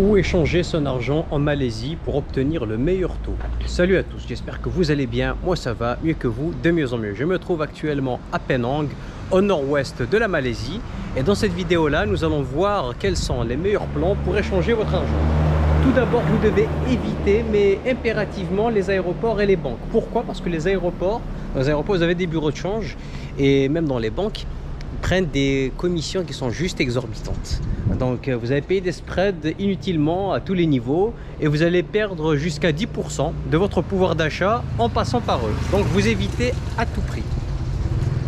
Où échanger son argent en Malaisie pour obtenir le meilleur taux. Salut à tous, j'espère que vous allez bien. Moi ça va mieux que vous, de mieux en mieux. Je me trouve actuellement à Penang, au nord-ouest de la Malaisie. Et dans cette vidéo là, nous allons voir quels sont les meilleurs plans pour échanger votre argent. Tout d'abord, vous devez éviter, mais impérativement, les aéroports et les banques. Pourquoi? Parce que dans les aéroports, vous avez des bureaux de change. Et même dans les banques, prennent des commissions qui sont juste exorbitantes. Donc vous allez payer des spreads inutilement à tous les niveaux et vous allez perdre jusqu'à 10% de votre pouvoir d'achat en passant par eux. Donc vous évitez à tout prix.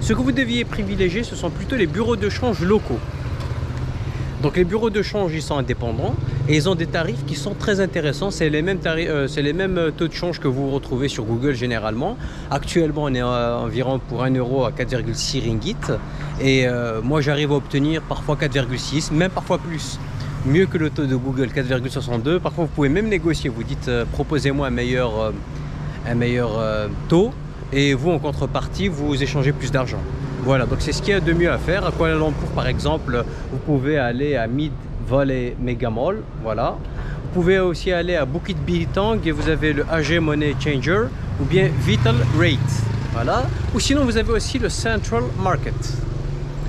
Ce que vous deviez privilégier, ce sont plutôt les bureaux de change locaux. Donc les bureaux de change, ils sont indépendants et ils ont des tarifs qui sont très intéressants. C'est les mêmes taux de change que vous retrouvez sur Google généralement. Actuellement, on est environ pour 1 euro à 4,6 ringgit. Et moi, j'arrive à obtenir parfois 4,6, même parfois plus. Mieux que le taux de Google, 4,62. Parfois, vous pouvez même négocier. Vous dites, proposez-moi un meilleur taux. Et vous, en contrepartie, vous échangez plus d'argent. Voilà, donc c'est ce qu'il y a de mieux à faire. À Kuala Lumpur, par exemple, vous pouvez aller à Mid Valley Mega Mall. Voilà. Vous pouvez aussi aller à Bukit Bintang et vous avez le AG Money Changer ou bien Vital Rate. Voilà. Ou sinon, vous avez aussi le Central Market.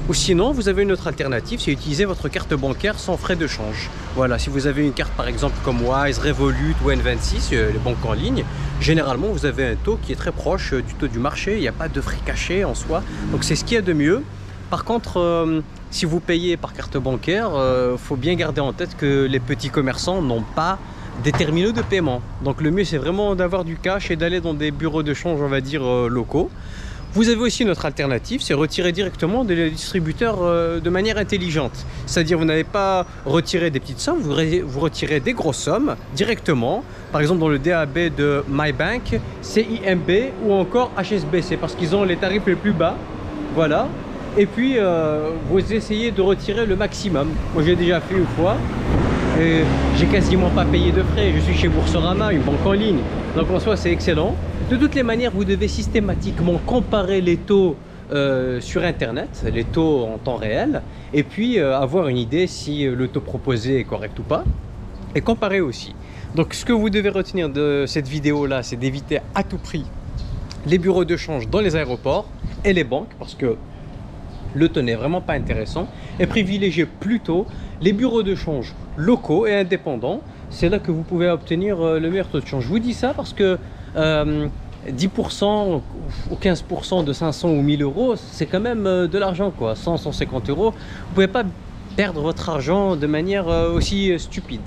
Ou sinon, vous avez une autre alternative, c'est utiliser votre carte bancaire sans frais de change. Voilà, si vous avez une carte par exemple comme Wise, Revolut ou N26, les banques en ligne, généralement vous avez un taux qui est très proche du taux du marché, il n'y a pas de frais cachés en soi. Donc c'est ce qu'il y a de mieux. Par contre, si vous payez par carte bancaire, faut bien garder en tête que les petits commerçants n'ont pas des terminaux de paiement. Donc le mieux c'est vraiment d'avoir du cash et d'aller dans des bureaux de change, on va dire, locaux. Vous avez aussi une autre alternative, c'est retirer directement des distributeurs de manière intelligente. C'est-à-dire vous n'avez pas retiré des petites sommes, vous retirez des grosses sommes directement. Par exemple dans le DAB de MyBank, CIMB ou encore HSBC parce qu'ils ont les tarifs les plus bas. Voilà. Et puis vous essayez de retirer le maximum. Moi j'ai déjà fait une fois. J'ai quasiment pas payé de frais. Je suis chez Boursorama, une banque en ligne. Donc en soi c'est excellent. De toutes les manières, vous devez systématiquement comparer les taux sur internet, les taux en temps réel, et puis avoir une idée si le taux proposé est correct ou pas, et comparer aussi. Donc ce que vous devez retenir de cette vidéo là, c'est d'éviter à tout prix les bureaux de change dans les aéroports et les banques, parce que le taux n'est vraiment pas intéressant, et privilégier plutôt les bureaux de change locaux et indépendants. C'est là que vous pouvez obtenir le meilleur taux de change. Je vous dis ça parce que 10% ou 15% de 500 ou 1000 euros, c'est quand même de l'argent, quoi. 100, 150 euros, vous pouvez pas perdre votre argent de manière aussi stupide.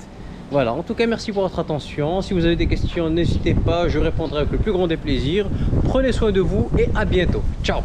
Voilà, en tout cas merci pour votre attention. Si vous avez des questions, n'hésitez pas, je répondrai avec le plus grand des plaisirs. Prenez soin de vous et à bientôt. Ciao.